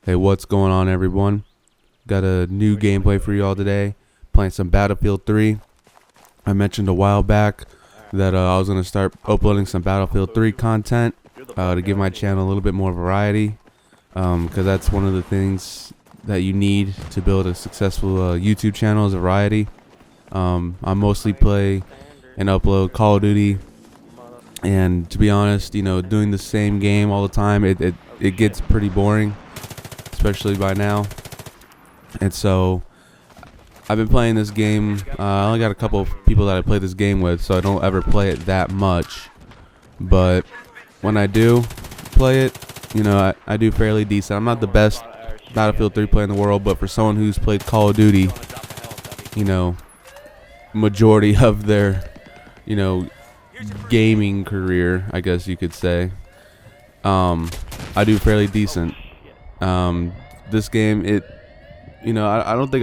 Hey, what's going on, everyone? Got a new gameplay for you all today. Playing some Battlefield 3. I mentioned a while back that I was going to start uploading some Battlefield 3 content to give my channel a little bit more variety, because that's one of the things that you need to build a successful YouTube channel is variety. I mostly play and upload Call of Duty, and to be honest, doing the same game all the time, it gets pretty boring, especially by now. And so I've been playing this game. I only got a couple of people that I play this game with, so I don't ever play it that much. But when I do play it, I do fairly decent. I'm not the best Battlefield 3 player in the world, but for someone who's played Call of Duty, majority of their, gaming career, I guess you could say, I do fairly decent. This game, I don't think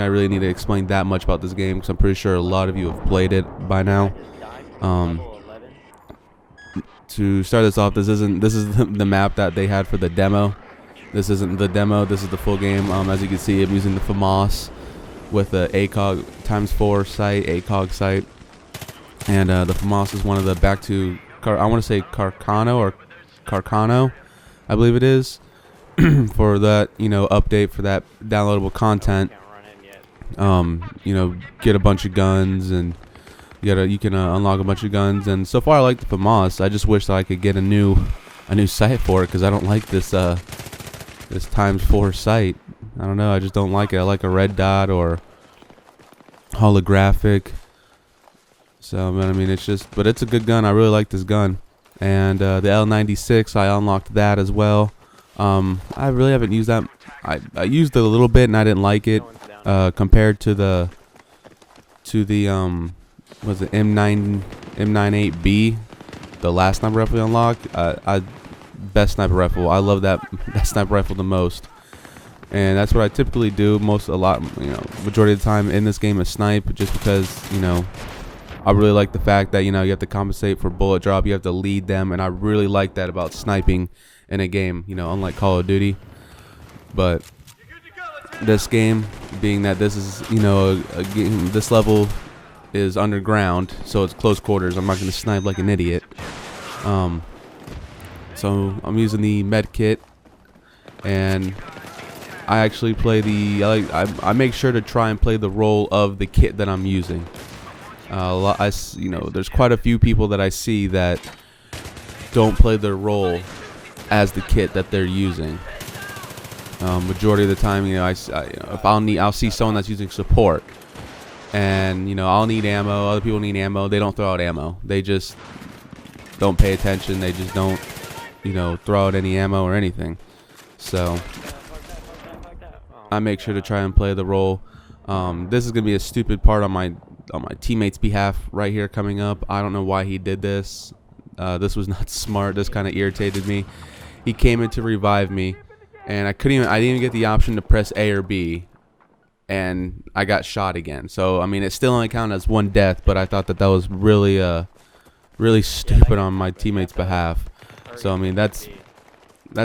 I really need to explain that much about this game, because I'm pretty sure a lot of you have played it by now. To start this off, this is the map that they had for the demo. This isn't the demo, this is the full game. As you can see, I'm using the FAMAS with the ACOG ×4 sight, ACOG sight. And the FAMAS is one of the I want to say Carcano, I believe it is, for that, update for that downloadable content. Get a bunch of guns, and you can unlock a bunch of guns. And so far I like the FAMAS. I just wish that I could get a new sight for it, because I don't like this this ×4 sight. I don't know, I just don't like it. I like a red dot or holographic. So, but I mean, but it's a good gun. I really like this gun. And the L96, I unlocked that as well. I really haven't used that. I used it a little bit and I didn't like it compared to the was it M98B, the last sniper rifle we unlocked. Best sniper rifle. I love that sniper rifle the most, and that's what I typically do majority of the time in this game is snipe, just because I really like the fact that you have to compensate for bullet drop. You have to lead them, and I really like that about sniping in a game, unlike Call of Duty. But this game, being that this is a game, this level is underground, so it's close quarters. I'm not going to snipe like an idiot. So I'm using the med kit, and I actually play I make sure to try and play the role of the kit that I'm using. There's quite a few people that I see that don't play their role as the kit that they're using. Majority of the time, if I'll see someone that's using support, and I'll need ammo. Other people need ammo. They don't throw out ammo. They just don't pay attention. They just don't, throw out any ammo or anything. So I make sure to try and play the role. This is gonna be a stupid part on my teammate's behalf right here coming up. I don't know why he did this. This was not smart. This kind of irritated me. He came in to revive me, and I didn't even get the option to press A or B, and I got shot again. So I mean, it still only counted as one death, but I thought that was really really stupid on my teammate's behalf. So I mean, that's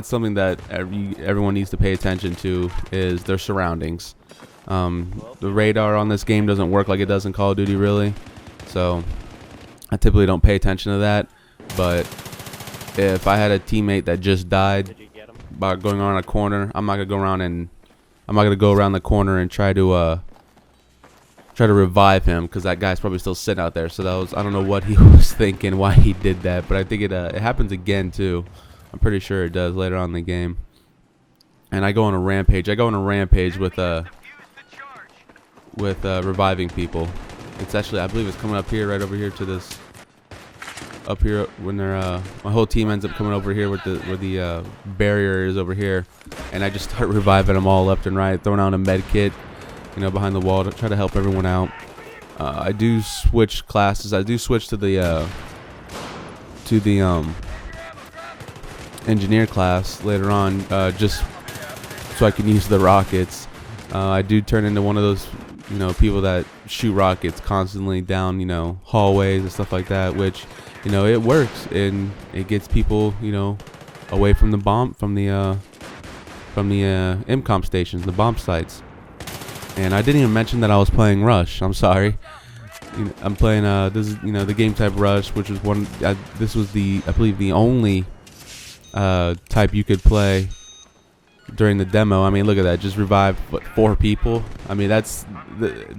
something that everyone needs to pay attention to, is their surroundings. The radar on this game doesn't work like it does in Call of Duty, really, so I typically don't pay attention to that. But if I had a teammate that just died by going around a corner, I'm not gonna go around the corner and try to revive him, because that guy's probably still sitting out there. So I don't know what he was thinking, why he did that, but I think it happens again too. I'm pretty sure it does later on in the game. And I go on a rampage. With reviving people. It's actually, I believe it's coming up here, right over here to this. Up here when they're my whole team ends up coming over here where the barrier is over here, and I just start reviving them all left and right, throwing out a med kit, behind the wall to try to help everyone out. I do switch classes. I do switch to the engineer class later on, just so I can use the rockets. I do turn into one of those people that shoot rockets constantly down hallways and stuff like that, which it works, and it gets people away from the from the MCOM stations, the bomb sites. And I didn't even mention that I was playing Rush. I'm sorry. I'm playing this is the game type Rush, which was one. This was I believe the only type you could play during the demo. I mean, look at that, just revive 4 people. I mean, this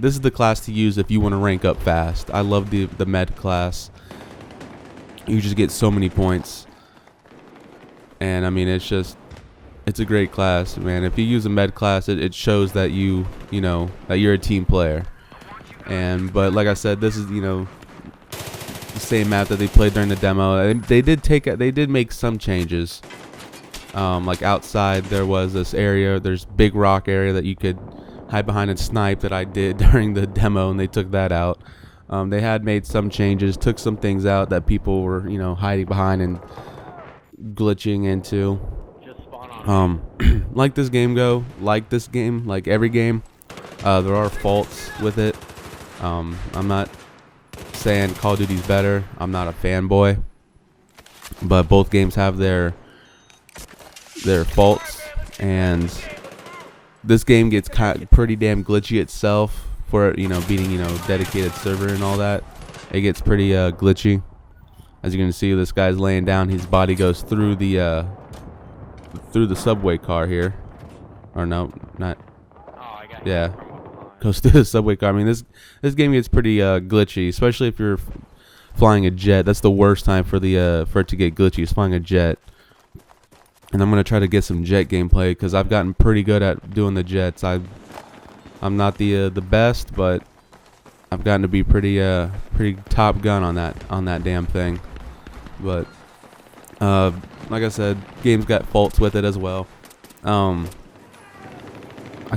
is the class to use if you want to rank up fast. I love the med class. You just get so many points, and I mean, it's a great class, man. If you use a med class, it shows that that you're a team player. But like I said, this is the same map that they played during the demo. They did make some changes. Like outside there was this area, there's big rock area that you could hide behind and snipe that I did during the demo, and they took that out. They had made some changes, took some things out that people were hiding behind and glitching into. Like this game, like every game, there are faults with it. I'm not saying Call of Duty's better. I'm not a fanboy, but both games have their faults, and this game gets pretty damn glitchy itself for being dedicated server and all that. It gets pretty glitchy. As you can see, this guy's laying down. His body goes through the subway car here, or no, not. Yeah, goes through the subway car. I mean, this game gets pretty glitchy, especially if you're flying a jet. That's the worst time for it to get glitchy, is flying a jet. And I'm gonna try to get some jet gameplay because I've gotten pretty good at doing the jets. I'm not the best, but I've gotten to be pretty top gun on that damn thing. But like I said, game's got faults with it as well. I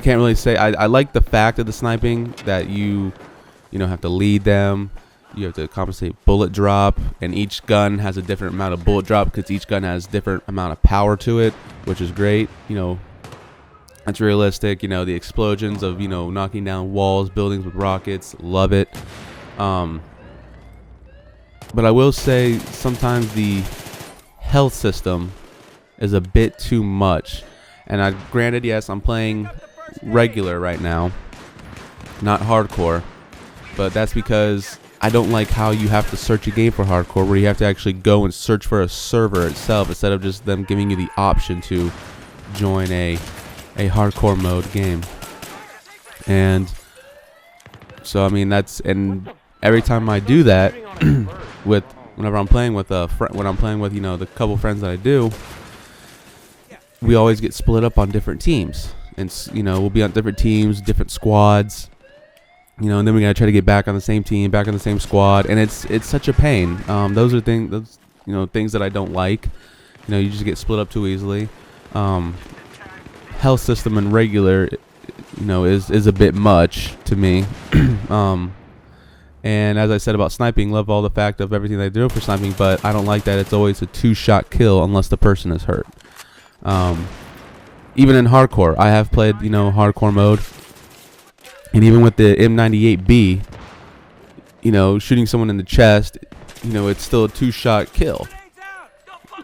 can't really say I like the fact of the sniping that you have to lead them. You have to compensate bullet drop, and each gun has a different amount of bullet drop because each gun has different amount of power to it, which is great. It's realistic. The explosions of knocking down walls, buildings with rockets, love it. But I will say sometimes the health system is a bit too much. And granted, yes, I'm playing regular right now, not hardcore, but that's because I don't like how you have to search a game for hardcore, where you have to actually go and search for a server itself instead of just them giving you the option to join a hardcore mode game. And so I mean, and every time I do that whenever I'm playing with the couple friends that I do, we always get split up on different teams, and we'll be on different teams, different squads. And then we gotta try to get back on the same team, back on the same squad, and it's such a pain. Those are things that I don't like. You just get split up too easily. Health system and regular, is a bit much to me. And as I said about sniping, love all the fact of everything they do for sniping, but I don't like that it's always a 2-shot kill unless the person is hurt. Even in hardcore, I have played hardcore mode. And even with the M98B, shooting someone in the chest, it's still a 2-shot kill.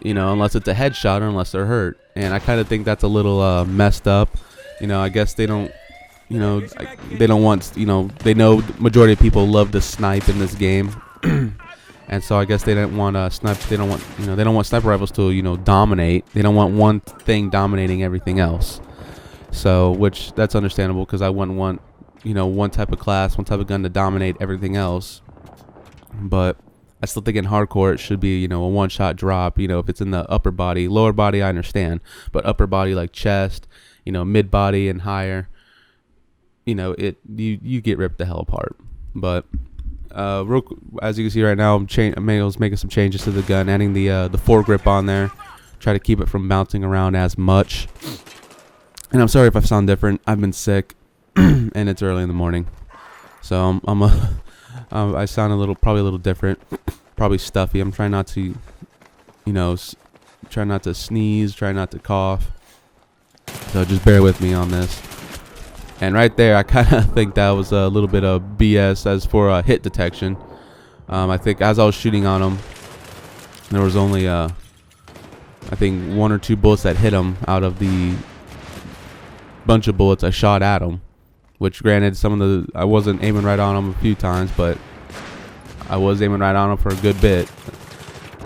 Unless it's a headshot or unless they're hurt. And I kind of think that's a little messed up. I guess they don't, they don't want, they know the majority of people love to snipe in this game. And so I guess they don't want snipe. They don't want, they don't want sniper rifles to, dominate. They don't want one thing dominating everything else. So, which that's understandable because I wouldn't want, one type of class, one type of gun to dominate everything else. But I still think in hardcore it should be, a 1-shot drop. If it's in the upper body, lower body, I understand, but upper body like chest, mid body and higher, you get ripped the hell apart. But as you can see right now, I'm making some changes to the gun, adding the foregrip on there, try to keep it from bouncing around as much. And I'm sorry if I sound different. I've been sick. And it's early in the morning, so I sound probably a little different, probably stuffy. I'm trying not to, try not to sneeze, try not to cough. So just bear with me on this. And right there, I kind of think that was a little bit of BS as for hit detection. I think as I was shooting on him, there was only I think 1 or 2 bullets that hit him out of the bunch of bullets I shot at him, which granted I wasn't aiming right on him a few times, but I was aiming right on him for a good bit.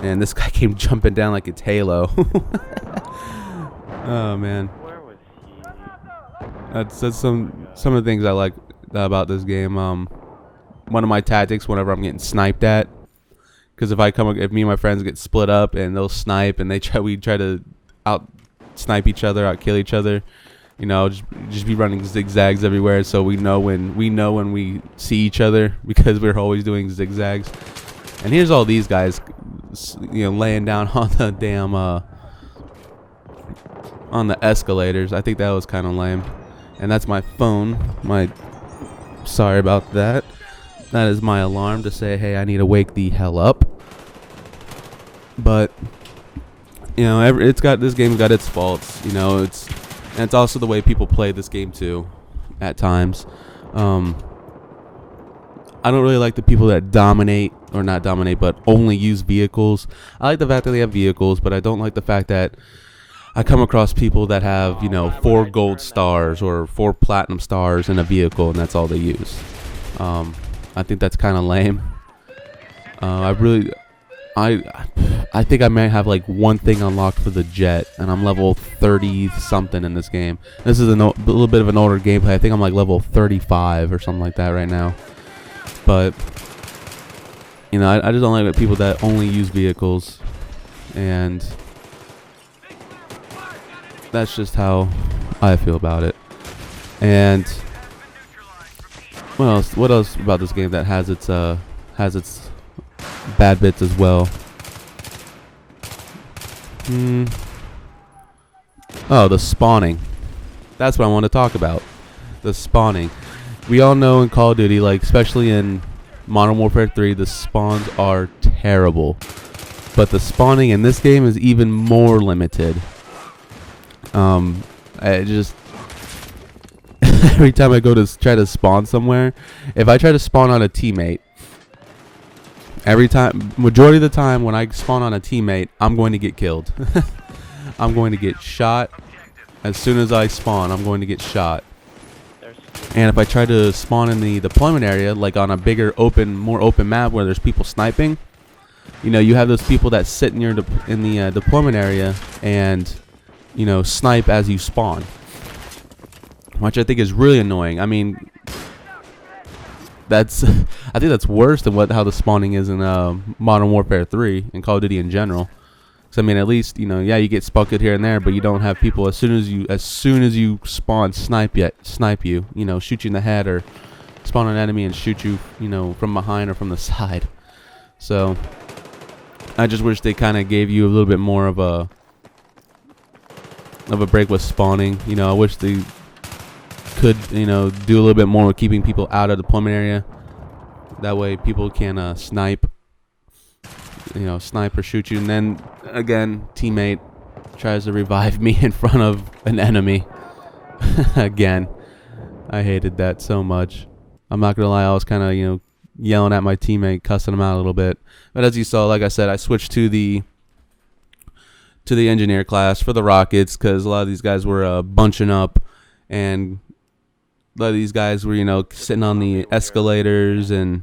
And this guy came jumping down like it's Halo. Oh man. Where was he? That's some of the things I like about this game. One of my tactics whenever I'm getting sniped at, because if me and my friends get split up and they'll snipe and we try to out snipe each other, out kill each other. You know, just be running zigzags everywhere, so we know when we see each other, because we're always doing zigzags. And here's all these guys, you know, laying down on the damn on the escalators. I think that was kind of lame. And that's my phone. Sorry about that. That is my alarm to say, hey, I need to wake the hell up. But you know, this game's got its faults. You know, it's also the way people play this game too, at times. I don't really like the people that dominate, or not dominate, but only use vehicles. I like the fact that they have vehicles, but I don't like the fact that I come across people that have, you know, 4 gold stars or 4 platinum stars in a vehicle, and that's all they use. I think that's kind of lame. I think I may have like one thing unlocked for the jet, and I'm level 30 something in this game. This is a little bit of an older gameplay. I think I'm like level 35 or something like that right now. But you know, I just don't like people that only use vehicles, and that's just how I feel about it. And what else about this game that has its bad bits as well? Oh, the spawning. That's what I want to talk about. The spawning. We all know in Call of Duty, like especially in Modern Warfare 3, the spawns are terrible. But the spawning in this game is even more limited. I just every time I go to try to spawn somewhere, if I try to spawn on a teammate, majority of the time when I spawn on a teammate, I'm going to get killed. I'm going to get shot. As soon as I spawn, I'm going to get shot. And if I try to spawn in the deployment area, like on a bigger, more open map where there's people sniping, you know, you have those people that sit in the deployment area and, you know, snipe as you spawn, which I think is really annoying. I mean, I think that's worse than how the spawning is in Modern Warfare 3 and Call of Duty in general. So I mean, at least, you know, yeah, you get spotted here and there, but you don't have people as soon as you spawn snipe you, you know, shoot you in the head, or spawn an enemy and shoot you, you know, from behind or from the side. So I just wish they kind of gave you a little bit more of a break with spawning. You know, I wish they could, you know, do a little bit more with keeping people out of the deployment area. That way people can snipe or shoot you, and then again, teammate tries to revive me in front of an enemy. Again, I hated that so much. I'm not gonna lie, I was kind of, you know, yelling at my teammate, cussing him out a little bit. But as you saw, like I said, I switched to the engineer class for the rockets, because a lot of these guys were bunching up, and a lot of these guys were, you know, sitting on the escalators and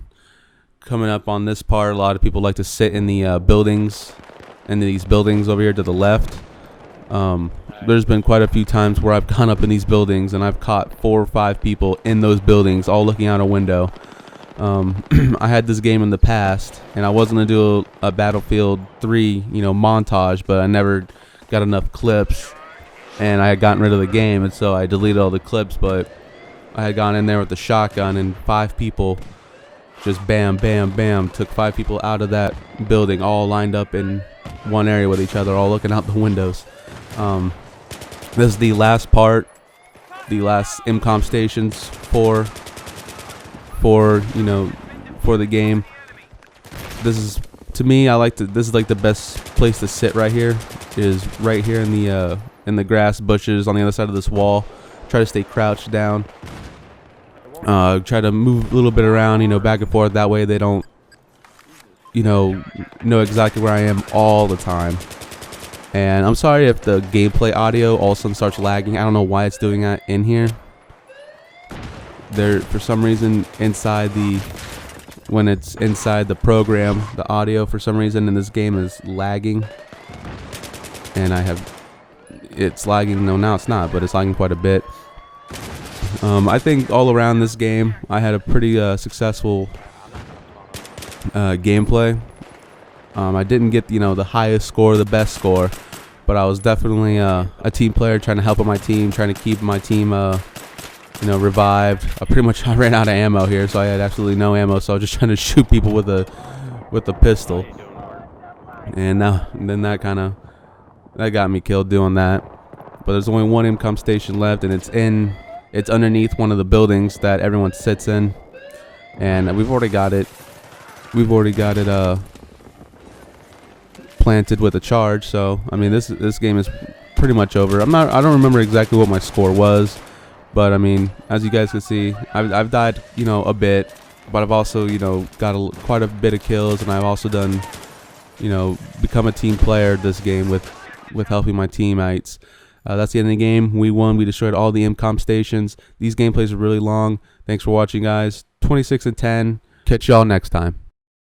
coming up on this part. A lot of people like to sit in the buildings, in these buildings over here to the left. There's been quite a few times where I've gone up in these buildings and I've caught 4 or 5 people in those buildings, all looking out a window. I had this game in the past, and I was going to do a Battlefield 3, you know, montage, but I never got enough clips, and I had gotten rid of the game, and so I deleted all the clips. But I had gone in there with the shotgun, and 5 people just bam, bam, bam, took 5 people out of that building, all lined up in one area with each other, all looking out the windows. This is the last part, the last IMCOM stations for the game. This is, to me, this is like the best place to sit right here, is right here in the grass bushes on the other side of this wall. Try to stay crouched down. Try to move a little bit around, you know, back and forth. That way they don't, you know exactly where I am all the time. And I'm sorry if the gameplay audio all of a sudden starts lagging. I don't know why it's doing that in here. There, for some reason, when it's inside the program, the audio for some reason in this game is lagging. And it's lagging. No, now it's not, but it's lagging quite a bit. I think all around this game, I had a pretty successful gameplay. I didn't get the highest score, the best score, but I was definitely a team player, trying to help out my team, trying to keep my team revived. I ran out of ammo here, so I had absolutely no ammo, so I was just trying to shoot people with a pistol. And then that got me killed doing that. But there's only one income station left, and it's underneath one of the buildings that everyone sits in. And we've already got it planted with a charge. So I mean, this game is pretty much over. I don't remember exactly what my score was, but I mean, as you guys can see, I've died a bit, but I've also got quite a bit of kills, and I've also done become a team player this game with helping my teammates. That's the end of the game. We won. We destroyed all the MCOM stations. These gameplays are really long. Thanks for watching, guys. 26 and 10. Catch y'all next time.